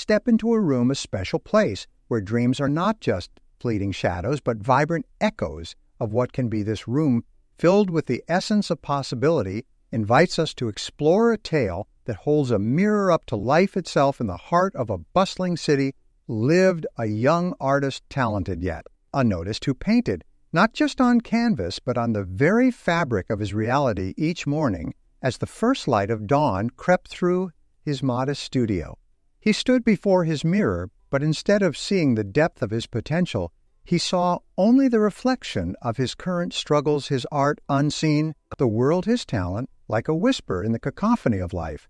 Step into a room, a special place, where dreams are not just fleeting shadows, but vibrant echoes of what can be. This room, filled with the essence of possibility, invites us to explore a tale that holds a mirror up to life itself. In the heart of a bustling city lived a young artist, talented yet unnoticed, who painted not just on canvas, but on the very fabric of his reality each morning as the first light of dawn crept through his modest studio. He stood before his mirror, but instead of seeing the depth of his potential, he saw only the reflection of his current struggles, his art unseen, the world, his talent, like a whisper in the cacophony of life.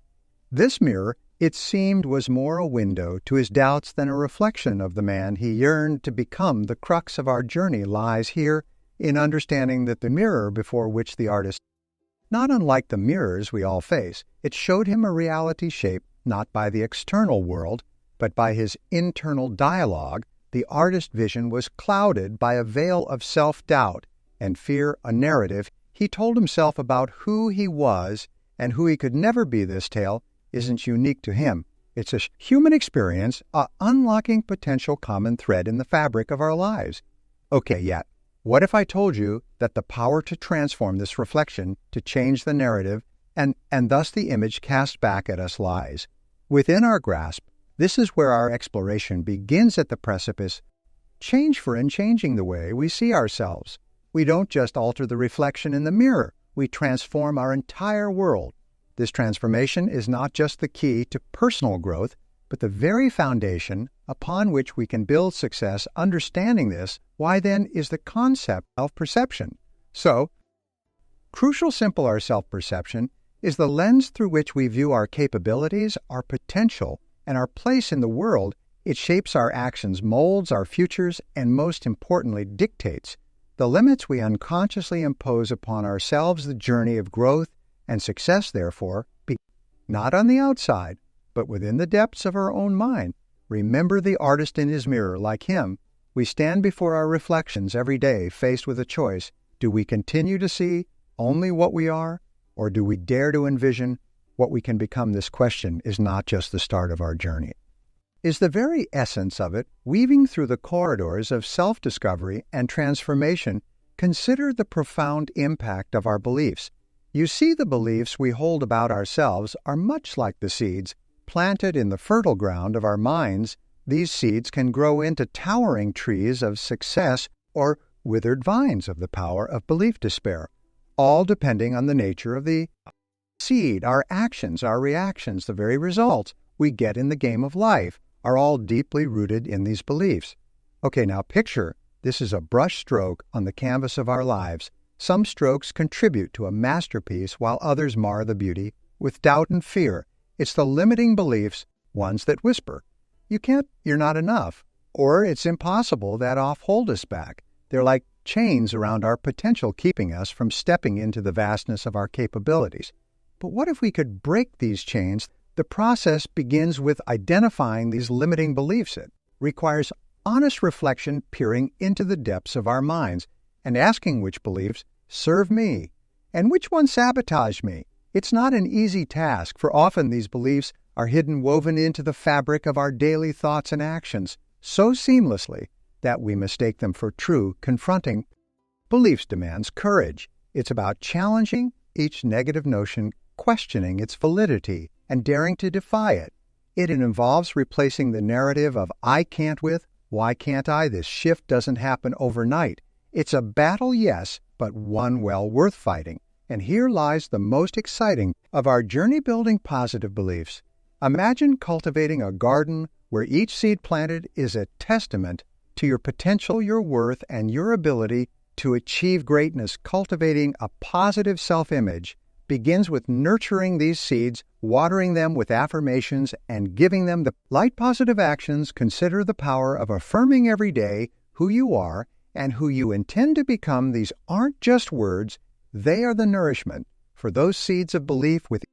This mirror, it seemed, was more a window to his doubts than a reflection of the man he yearned to become. The crux of our journey lies here in understanding that the mirror before which the artist, not unlike the mirrors we all face, it showed him a reality shaped not by the external world, but by his internal dialogue. The artist's vision was clouded by a veil of self-doubt and fear, a narrative he told himself about who he was and who he could never be. This tale isn't unique to him. It's a human experience, a unlocking potential common thread in the fabric of our lives. Okay, yet, what if I told you that the power to transform this reflection, to change the narrative, and thus the image cast back at us lies within our grasp? This is where our exploration begins, at the precipice. Change for in changing the way we see ourselves. We don't just alter the reflection in the mirror, we transform our entire world. This transformation is not just the key to personal growth, but the very foundation upon which we can build success. Understanding this, why then is the concept of perception? So, crucial, simple, our self-perception is the lens through which we view our capabilities, our potential, and our place in the world. It shapes our actions, molds our futures, and most importantly, dictates the limits we unconsciously impose upon ourselves. The journey of growth and success, therefore, be not on the outside, but within the depths of our own mind. Remember the artist in his mirror. Like him, we stand before our reflections every day, faced with a choice. Do we continue to see only what we are, or do we dare to envision what we can become? This question is not just the start of our journey. Is the very essence of it, weaving through the corridors of self-discovery and transformation. Consider the profound impact of our beliefs. You see, the beliefs we hold about ourselves are much like the seeds planted in the fertile ground of our minds. These seeds can grow into towering trees of success or withered vines of the power of belief despair, all depending on the nature of the seed. Our actions, our reactions, the very results we get in the game of life are all deeply rooted in these beliefs. Okay, now picture this is a brush stroke on the canvas of our lives. Some strokes contribute to a masterpiece, while others mar the beauty with doubt and fear. It's the limiting beliefs, ones that whisper, "You can't, you're not enough," or "It's impossible," that hold us back. They're like chains around our potential, keeping us from stepping into the vastness of our capabilities. But what if we could break these chains? The process begins with identifying these limiting beliefs. It requires honest reflection, peering into the depths of our minds and asking which beliefs serve me and which ones sabotage me. It's not an easy task, for often these beliefs are hidden, woven into the fabric of our daily thoughts and actions so seamlessly that we mistake them for true. Confronting beliefs demands courage. It's about challenging each negative notion, questioning its validity, and daring to defy it. It involves replacing the narrative of "I can't" with "Why can't I?" This shift doesn't happen overnight. It's a battle, yes, but one well worth fighting. And here lies the most exciting of our journey: building positive beliefs. Imagine cultivating a garden where each seed planted is a testament to your potential, your worth, and your ability to achieve greatness. Cultivating a positive self-image begins with nurturing these seeds, watering them with affirmations, and giving them the light. Positive actions. Consider the power of affirming every day who you are and who you intend to become. These aren't just words, they are the nourishment for those seeds of belief. With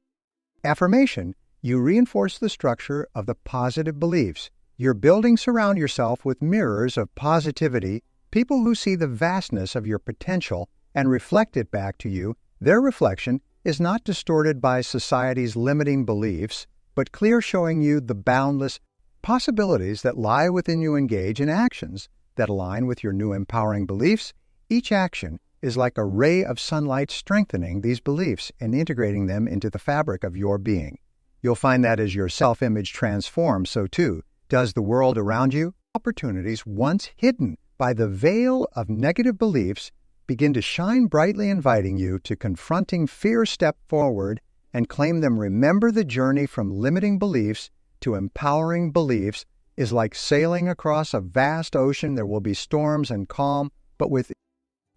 affirmation, you reinforce the structure of the positive beliefs you're building. Surround yourself with mirrors of positivity, people who see the vastness of your potential and reflect it back to you. Their reflection is not distorted by society's limiting beliefs, but clear, showing you the boundless possibilities that lie within you engage in actions that align with your new empowering beliefs. Each action is like a ray of sunlight strengthening these beliefs and integrating them into the fabric of your being. You'll find that as your self-image transforms, so too does the world around you. Opportunities once hidden by the veil of negative beliefs begin to shine brightly, inviting you to confronting fear. Step forward and claim them. Remember, the journey from limiting beliefs to empowering beliefs is like sailing across a vast ocean. There will be storms and calm, but with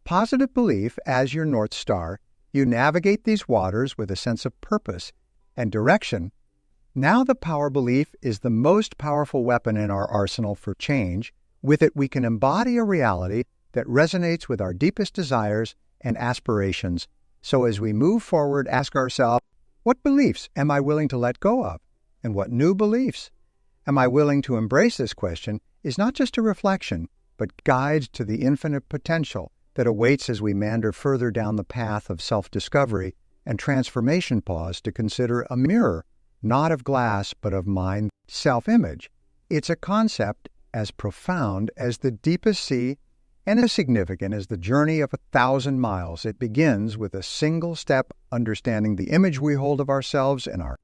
positive belief as your North Star, you navigate these waters with a sense of purpose and direction. Now the power belief is the most powerful weapon in our arsenal for change. With it, we can embody a reality that resonates with our deepest desires and aspirations. So as we move forward, ask ourselves, what beliefs am I willing to let go of? And what new beliefs am I willing to embrace? This question is not just a reflection, but guides to the infinite potential that awaits as we meander further down the path of self-discovery and transformation. Pause to consider a mirror, not of glass, but of mind. Self-image. It's a concept as profound as the deepest sea and as significant as the journey of 1,000 miles. It begins with a single step, understanding the image we hold of ourselves and our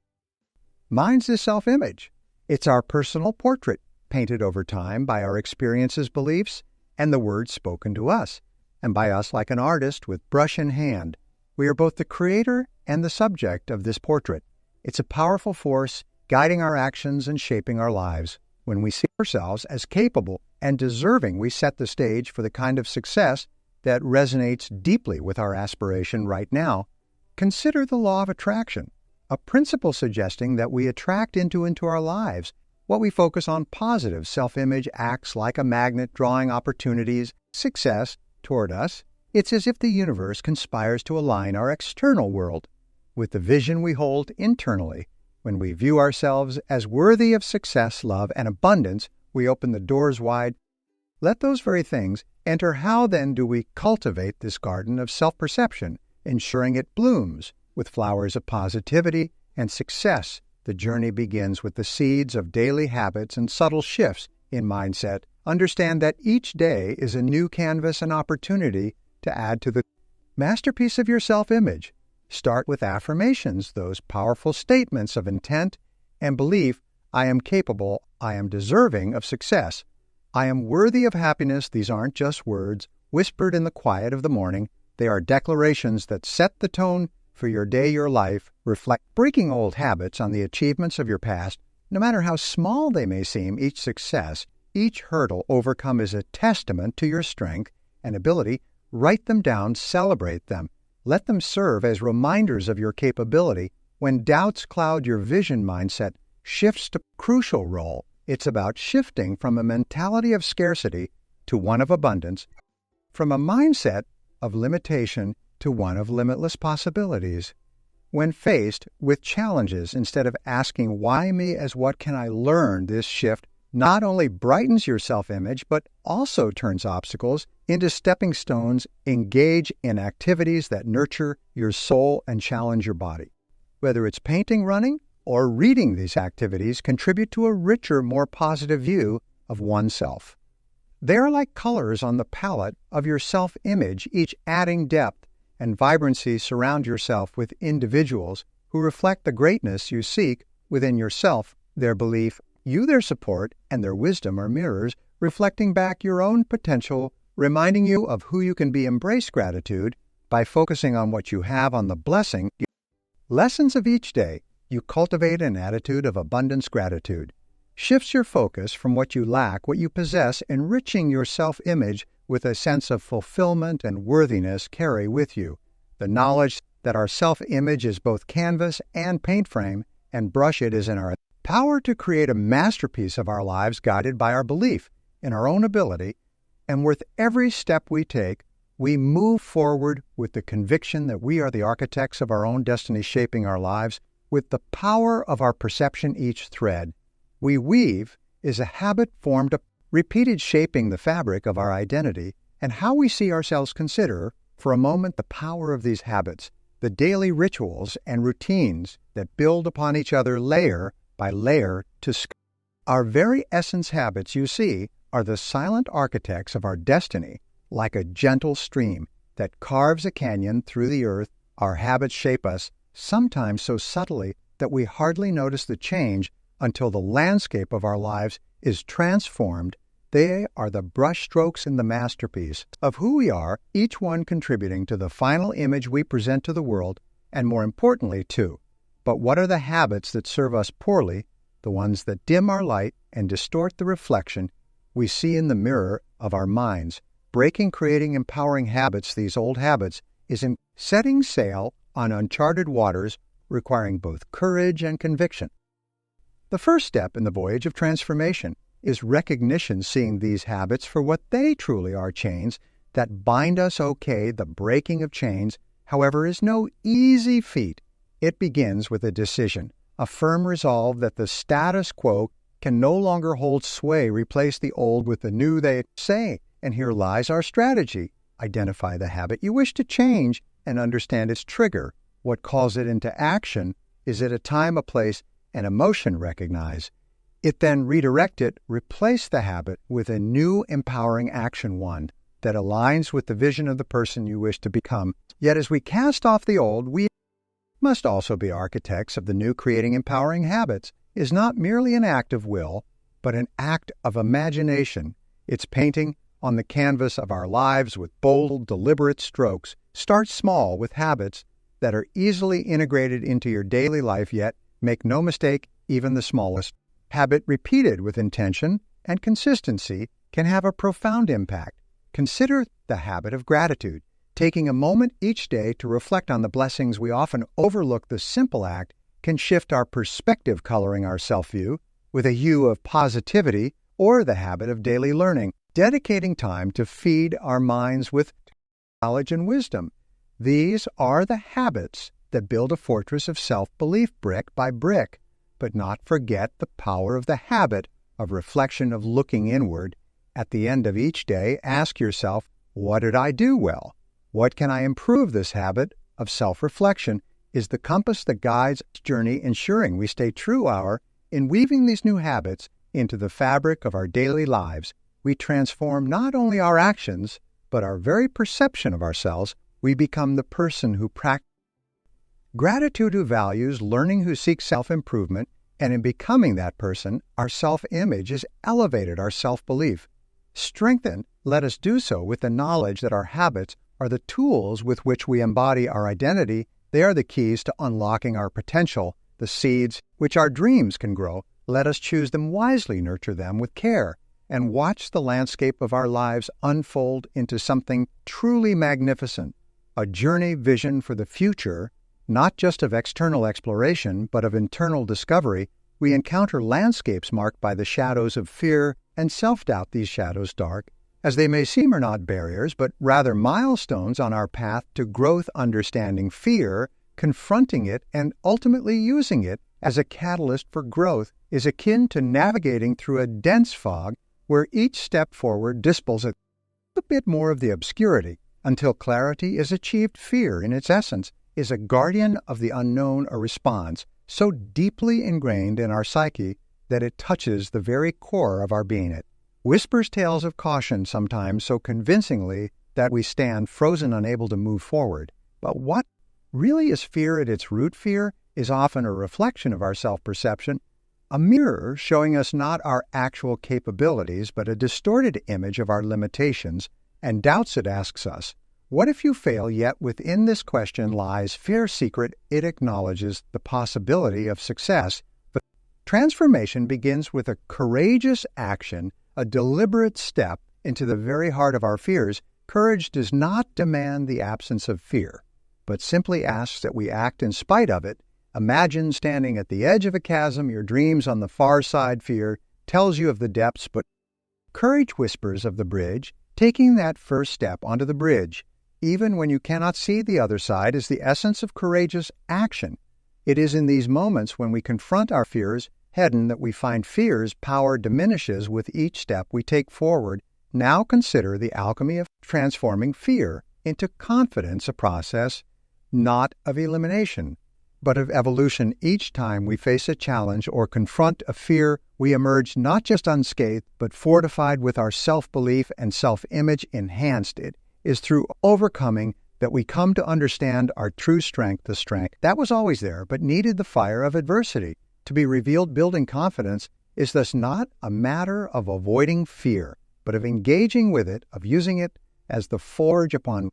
minds is self-image. It's our personal portrait, painted over time by our experiences, beliefs, and the words spoken to us, and by us like an artist with brush in hand. We are both the creator and the subject of this portrait. It's a powerful force guiding our actions and shaping our lives. When we see ourselves as capable and deserving, we set the stage for the kind of success that resonates deeply with our aspiration right now. Consider the law of attraction, a principle suggesting that we attract into our lives what we focus on. Positive self-image acts like a magnet, drawing opportunities, success toward us. It's as if the universe conspires to align our external world with the vision we hold internally. When we view ourselves as worthy of success, love, and abundance, we open the doors wide. Let those very things enter. How then do we cultivate this garden of self-perception, ensuring it blooms with flowers of positivity and success? The journey begins with the seeds of daily habits and subtle shifts in mindset. Understand that each day is a new canvas and opportunity to add to the masterpiece of your self-image. Start with affirmations, those powerful statements of intent and belief. I am capable. I am deserving of success. I am worthy of happiness. These aren't just words whispered in the quiet of the morning. They are declarations that set the tone for your day, your life. Reflect breaking old habits on the achievements of your past. No matter how small they may seem, each success, each hurdle overcome is a testament to your strength and ability. Write them down, celebrate them. Let them serve as reminders of your capability. When doubts cloud your vision, mindset shifts to crucial role. It's about shifting from a mentality of scarcity to one of abundance, from a mindset of limitation to one of limitless possibilities. When faced with challenges, instead of asking, why me, as what can I learn, this shift not only brightens your self-image, but also turns obstacles into stepping stones. Engage in activities that nurture your soul and challenge your body. Whether it's painting, running, or reading, these activities contribute to a richer, more positive view of oneself. They are like colors on the palette of your self-image, each adding depth and vibrancy. Surround yourself with individuals who reflect the greatness you seek within yourself. Their belief, you, their support, and their wisdom are mirrors reflecting back your own potential, reminding you of who you can be. Embrace gratitude by focusing on what you have, on the blessing. Lessons of each day. You cultivate an attitude of abundance. Gratitude shifts your focus from what you lack, what you possess, enriching your self-image with a sense of fulfillment and worthiness. Carry with you the knowledge that our self-image is both canvas and paint frame, and brush it is in our power to create a masterpiece of our lives, guided by our belief in our own ability. And with every step we take, we move forward with the conviction that we are the architects of our own destiny, shaping our lives with the power of our perception. Each thread we weave is a habit formed, repeated, shaping the fabric of our identity and how we see ourselves. Consider for a moment the power of these habits, the daily rituals and routines that build upon each other, layer by layer, to Our very essence habits, you see, are the silent architects of our destiny, like a gentle stream that carves a canyon through the earth. Our habits shape us, sometimes so subtly that we hardly notice the change until the landscape of our lives is transformed. They are the brushstrokes in the masterpiece of who we are, each one contributing to the final image we present to the world, and more importantly, too. But what are the habits that serve us poorly, the ones that dim our light and distort the reflection we see in the mirror of our minds? Breaking, creating, empowering habits, these old habits, is in setting sail on uncharted waters, requiring both courage and conviction. The first step in the voyage of transformation is recognition, seeing these habits for what they truly are: chains that bind us. Okay, the breaking of chains, however, is no easy feat. It begins with a decision, a firm resolve that the status quo can no longer hold sway. Replace the old with the new, they say. And here lies our strategy. Identify the habit you wish to change and understand its trigger. What calls it into action? Is it a time, a place, an emotion? Recognize it, then redirect it. Replace the habit with a new empowering action, one that aligns with the vision of the person you wish to become. Yet as we cast off the old, we must also be architects of the new. Creating empowering habits is not merely an act of will, but an act of imagination. It's painting on the canvas of our lives with bold, deliberate strokes. Start small with habits that are easily integrated into your daily life, yet make no mistake, even the smallest habit repeated with intention and consistency can have a profound impact. Consider the habit of gratitude. Taking a moment each day to reflect on the blessings we often overlook, the simple act can shift our perspective, coloring our self-view with a hue of positivity. Or the habit of daily learning, dedicating time to feed our minds with knowledge and wisdom. These are the habits that build a fortress of self-belief brick by brick. But not forget the power of the habit of reflection, of looking inward. At the end of each day, ask yourself, what did I do well? What can I improve? This habit of self-reflection is the compass that guides this journey, ensuring we stay true in weaving these new habits into the fabric of our daily lives. We transform not only our actions, but our very perception of ourselves. We become the person who practices gratitude, who values learning, who seeks self-improvement, and in becoming that person, our self-image is elevated, our self-belief strengthened. Let us do so with the knowledge that our habits are the tools with which we embody our identity. They are the keys to unlocking our potential, the seeds which our dreams can grow. Let us choose them wisely, nurture them with care, and watch the landscape of our lives unfold into something truly magnificent. A journey vision for the future, not just of external exploration, but of internal discovery. We encounter landscapes marked by the shadows of fear and self-doubt. These shadows, dark as they may seem, are not barriers, but rather milestones on our path to growth. Understanding fear, confronting it, and ultimately using it as a catalyst for growth is akin to navigating through a dense fog where each step forward dispels a bit more of the obscurity until clarity is achieved. Fear, in its essence, is a guardian of the unknown, a response so deeply ingrained in our psyche that it touches the very core of our being. It whispers tales of caution, sometimes so convincingly that we stand frozen, unable to move forward. But what really is fear at its root? Fear is often a reflection of our self-perception, a mirror showing us not our actual capabilities, but a distorted image of our limitations and doubts. It asks us, what if you fail? Yet within this question lies fear's secret. It acknowledges the possibility of success. But transformation begins with a courageous action, a deliberate step into the very heart of our fears. Courage does not demand the absence of fear, but simply asks that we act in spite of it. Imagine standing at the edge of a chasm, your dreams on the far side. Fear tells you of the depths, but courage whispers of the bridge. Taking that first step onto the bridge, even when you cannot see the other side, is the essence of courageous action. It is in these moments when we confront our fears head-on that we find fear's power diminishes with each step we take forward. Now consider the alchemy of transforming fear into confidence, a process not of elimination, but of evolution. Each time we face a challenge or confront a fear, we emerge not just unscathed, but fortified with our self-belief and self-image enhanced. It is through overcoming that we come to understand our true strength, the strength that was always there, but needed the fire of adversity to be revealed. Building confidence is thus not a matter of avoiding fear, but of engaging with it, of using it as the forge upon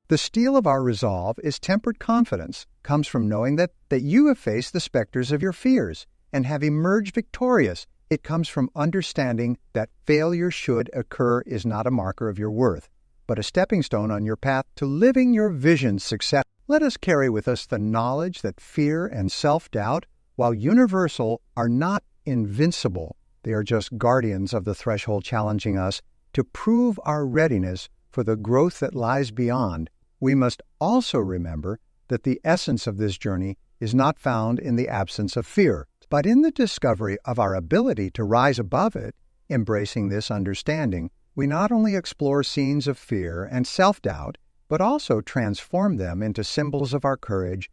the steel of our resolve. Is tempered confidence comes from knowing that you have faced the specters of your fears and have emerged victorious. It comes from understanding that failure, should occur, is not a marker of your worth, but a stepping stone on your path to living your vision's success. Let us carry with us the knowledge that fear and self-doubt, while universal, are not invincible. They are just guardians of the threshold, challenging us to prove our readiness for the growth that lies beyond. We must also remember that the essence of this journey is not found in the absence of fear, but in the discovery of our ability to rise above it. Embracing this understanding, we not only explore scenes of fear and self-doubt, but also transform them into symbols of our courage.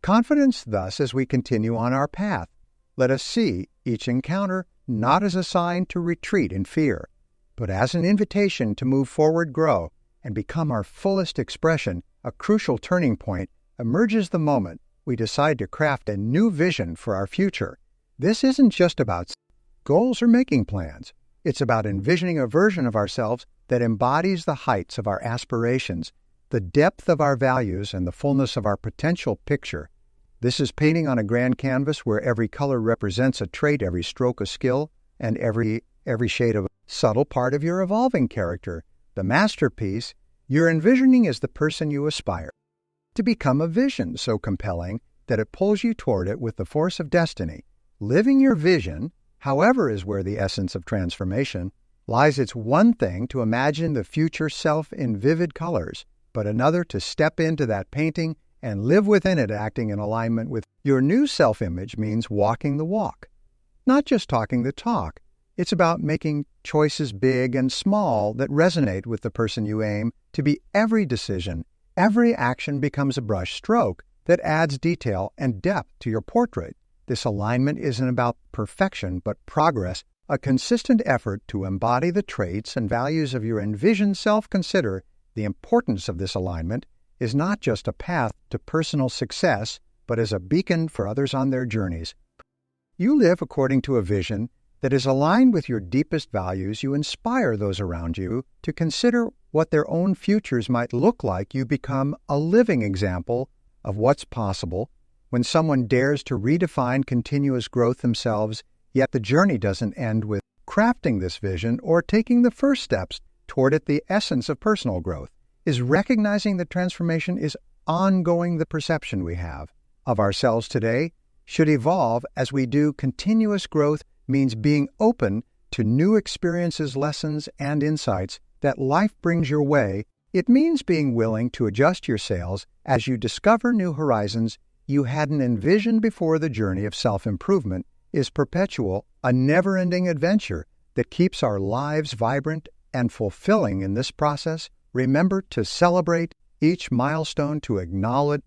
Confidence, thus, as we continue on our path, let us see each encounter not as a sign to retreat in fear, but as an invitation to move forward, grow, and become our fullest expression. A crucial turning point emerges the moment we decide to craft a new vision for our future. This isn't just about goals or making plans. It's about envisioning a version of ourselves that embodies the heights of our aspirations, the depth of our values, and the fullness of our potential picture. This is painting on a grand canvas where every color represents a trait, every stroke a skill, and every shade of subtle part of your evolving character. The masterpiece you're envisioning is the person you aspire to become, a vision so compelling that it pulls you toward it with the force of destiny. Living your vision, however, is where the essence of transformation lies. It's one thing to imagine the future self in vivid colors, but another to step into that painting and live within it, acting in alignment with your new self-image. Means walking the walk, not just talking the talk. It's about making choices, big and small, that resonate with the person you aim to be. Every decision, every action becomes a brush stroke that adds detail and depth to your portrait. This alignment isn't about perfection, but progress, a consistent effort to embody the traits and values of your envisioned self. Consider the importance of this alignment is not just a path to personal success, but as a beacon for others on their journeys. You live according to a vision that is aligned with your deepest values. You inspire those around you to consider what their own futures might look like. You become a living example of what's possible when someone dares to redefine continuous growth themselves. Yet the journey doesn't end with crafting this vision or taking the first steps toward it. The essence of personal growth is recognizing that transformation is ongoing. The perception we have of ourselves today should evolve as we do. Continuous growth means being open to new experiences, lessons, and insights that life brings your way. It means being willing to adjust your sails as you discover new horizons you hadn't envisioned before. The journey of self-improvement is perpetual, a never-ending adventure that keeps our lives vibrant and fulfilling. In this process, remember to celebrate each milestone, to acknowledge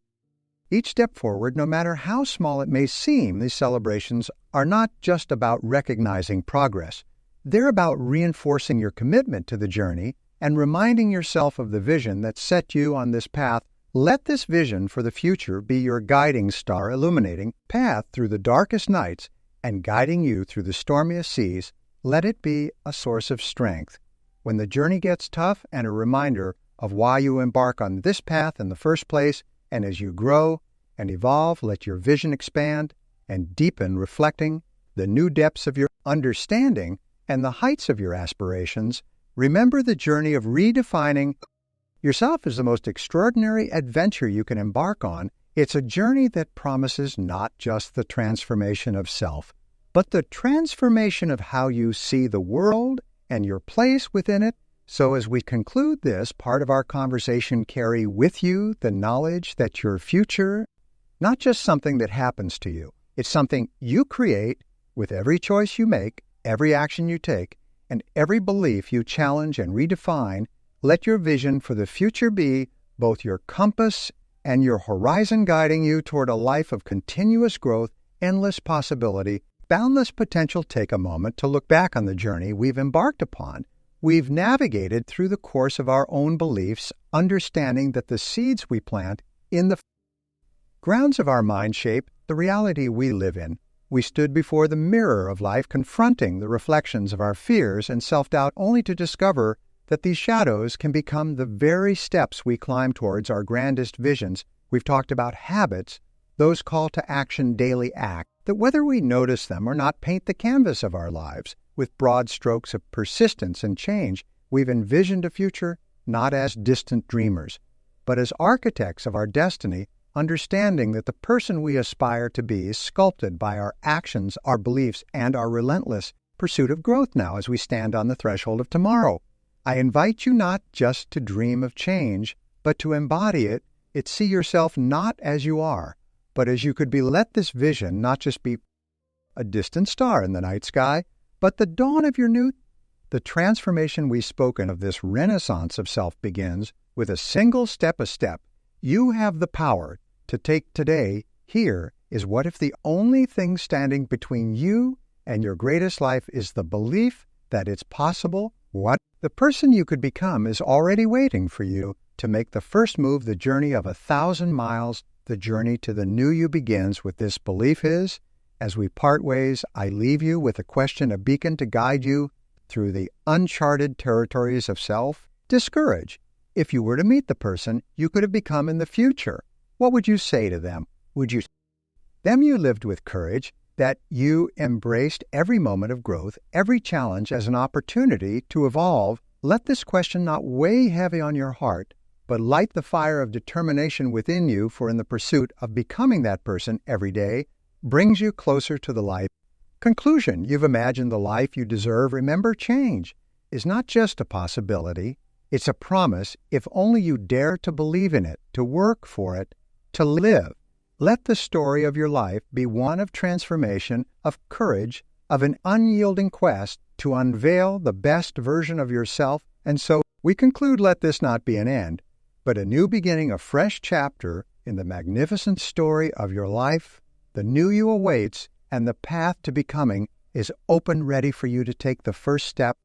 each step forward, no matter how small it may seem. These celebrations are not just about recognizing progress. They're about reinforcing your commitment to the journey and reminding yourself of the vision that set you on this path. Let this vision for the future be your guiding star, illuminating path through the darkest nights and guiding you through the stormiest seas. Let it be a source of strength when the journey gets tough, and a reminder of why you embark on this path in the first place. And as you grow and evolve, let your vision expand and deepen, reflecting the new depths of your understanding and the heights of your aspirations. Remember, the journey of redefining yourself is the most extraordinary adventure you can embark on. It's a journey that promises not just the transformation of self, but the transformation of how you see the world and your place within it. So as we conclude this part of our conversation, carry with you the knowledge that your future, not just something that happens to you, it's something you create with every choice you make, every action you take, and every belief you challenge and redefine. Let your vision for the future be both your compass and your horizon guiding you toward a life of continuous growth, endless possibility, boundless potential. Take a moment to look back on the journey we've embarked upon. We've navigated through the course of our own beliefs, understanding that the seeds we plant in the grounds of our mind shape the reality we live in. We stood before the mirror of life, confronting the reflections of our fears and self-doubt, only to discover that these shadows can become the very steps we climb towards our grandest visions. We've talked about habits, those call to action daily acts, that whether we notice them or not paint the canvas of our lives. With broad strokes of persistence and change, we've envisioned a future not as distant dreamers, but as architects of our destiny, understanding that the person we aspire to be is sculpted by our actions, our beliefs, and our relentless pursuit of growth now as we stand on the threshold of tomorrow. I invite you not just to dream of change, but to embody it, see yourself not as you are, but as you could be. Let this vision not just be a distant star in the night sky, but the dawn of your new. The transformation we've spoken of, this renaissance of self, begins with a single step a step. You have the power to take today. Here is what if the only thing standing between you and your greatest life is the belief that it's possible. What the person you could become is already waiting for you to make the first move. The journey of 1,000 miles, the journey to the new you begins with this belief. Is as we part ways, I leave you with a question, a beacon to guide you through the uncharted territories of self. Discourage. If you were to meet the person you could have become in the future, what would you say to them? Would you them you lived with courage, that you embraced every moment of growth, every challenge as an opportunity to evolve? Let this question not weigh heavy on your heart, but light the fire of determination within you, for in the pursuit of becoming that person every day brings you closer to the life. Conclusion. You've imagined the life you deserve. Remember, change is not just a possibility, it's a promise if only you dare to believe in it, to work for it, to live. Let the story of your life be one of transformation, of courage, of an unyielding quest to unveil the best version of yourself. And so we conclude, let this not be an end, but a new beginning, a fresh chapter in the magnificent story of your life. The new you awaits, and the path to becoming is open, ready for you to take the first step.